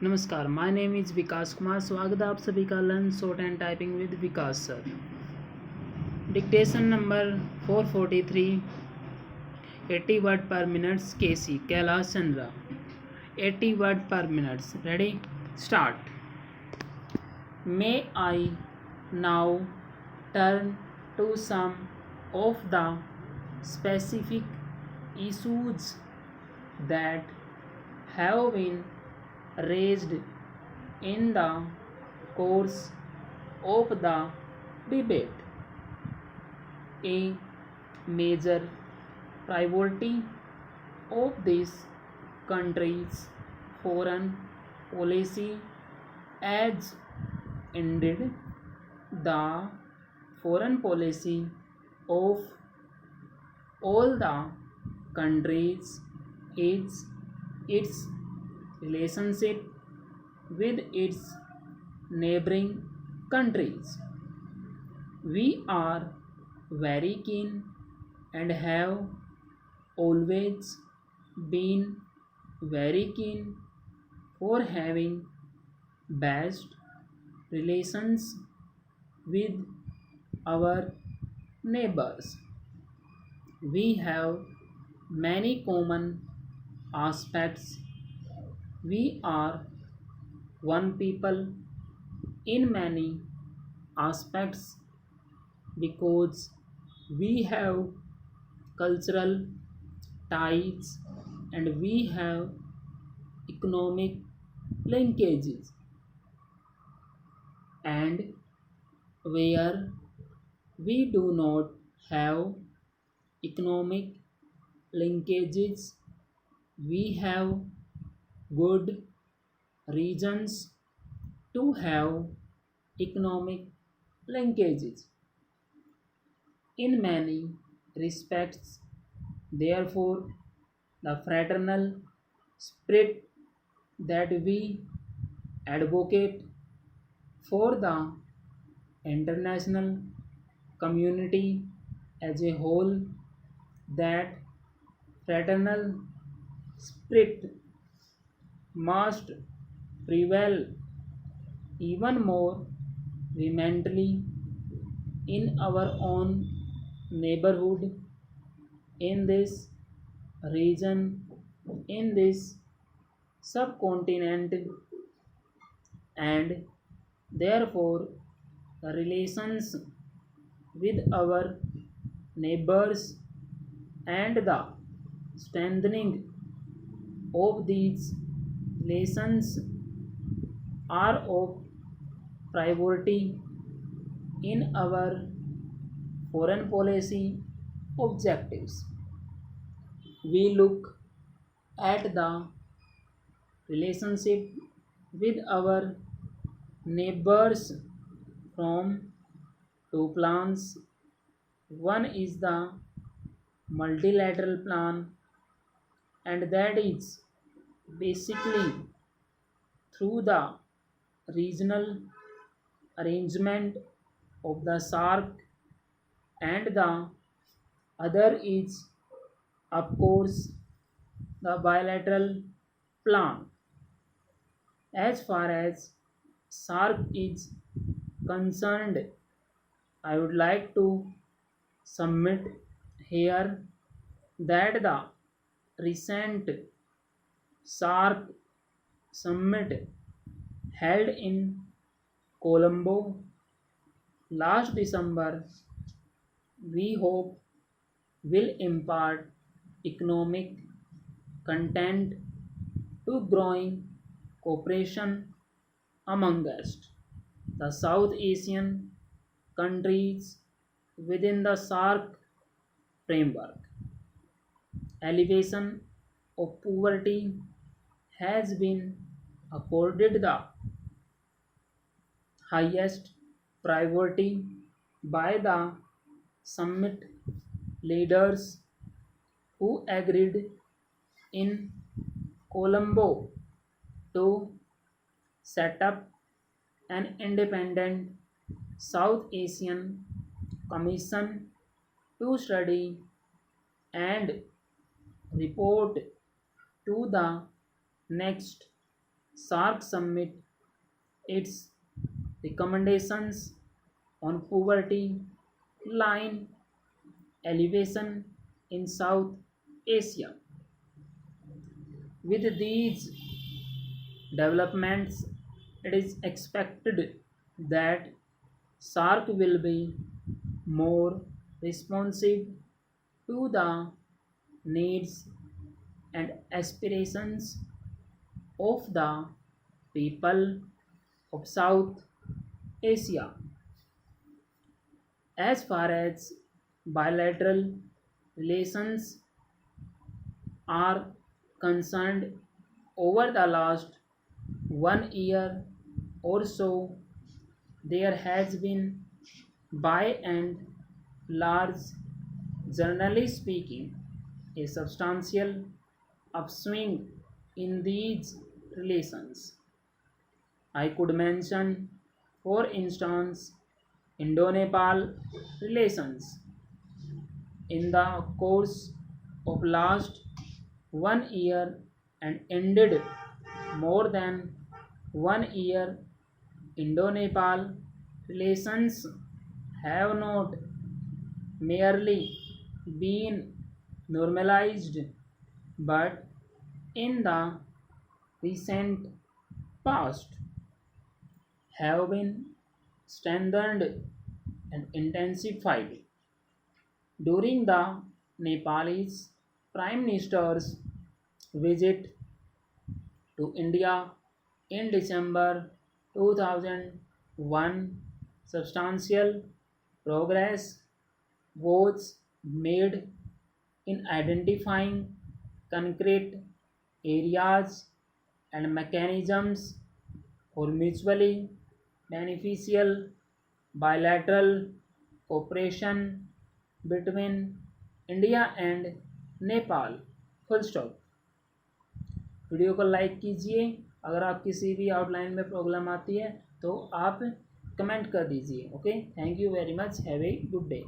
नमस्कार, my name is Vikas Kumar. स्वागत है आप सभी का learn shorthand typing with Vikas sir. Dictation number 443, 80 word per minutes, K C Kailash Chandra. 80 word per minutes. Ready, start. May I now turn to some of the specific issues that have been raised in the course of the debate. A major priority of this country's foreign policy as indeed the foreign policy of all the countries is its relationship with its neighboring countries. We are very keen and have always been very keen for having best relations with our neighbors. We have many common aspects. We are one people in many aspects because we have cultural ties and we have economic linkages, and where we do not have economic linkages, we have good reasons to have economic linkages in many respects. Therefore, the fraternal spirit that we advocate for the international community as a whole, that fraternal spirit must prevail even more vehemently in our own neighborhood, in this region, in this subcontinent, and therefore the relations with our neighbors and the strengthening of these relations are of priority in our foreign policy objectives. We look at the relationship with our neighbors from two plans. One is the multilateral plan, and that is basically through the regional arrangement of the SAARC, and the other is, of course, the bilateral plan. As far as SAARC is concerned, I would like to submit here that the recent SAARC summit held in Colombo last December, we hope will impart economic content to growing cooperation amongst the South Asian countries within the SAARC framework. Elevation of poverty has been accorded the highest priority by the summit leaders who agreed in Colombo to set up an independent South Asian Commission to study and report to the next SAARC submit its recommendations on poverty line elevation in South Asia. With these developments, it is expected that SAARC will be more responsive to the needs and aspirations of the people of South Asia. As far as bilateral relations are concerned, over the last 1 year or so, there has been, by and large, generally speaking, a substantial upswing in these relations. I could mention, for instance, Indo-Nepal relations. In the course of last 1 year and ended more than 1 year, Indo-Nepal relations have not merely been normalized but in the recent past have been strengthened and intensified. During the Nepalese Prime Minister's visit to India in December 2001, substantial progress was made in identifying concrete areas and mechanisms for mutually beneficial bilateral cooperation between India and Nepal full stop. Video को like कीजिए। अगर आप किसी भी outline में problem आती है तो आप कमेंट कर दीजिए। Okay, thank you very much, have a good day.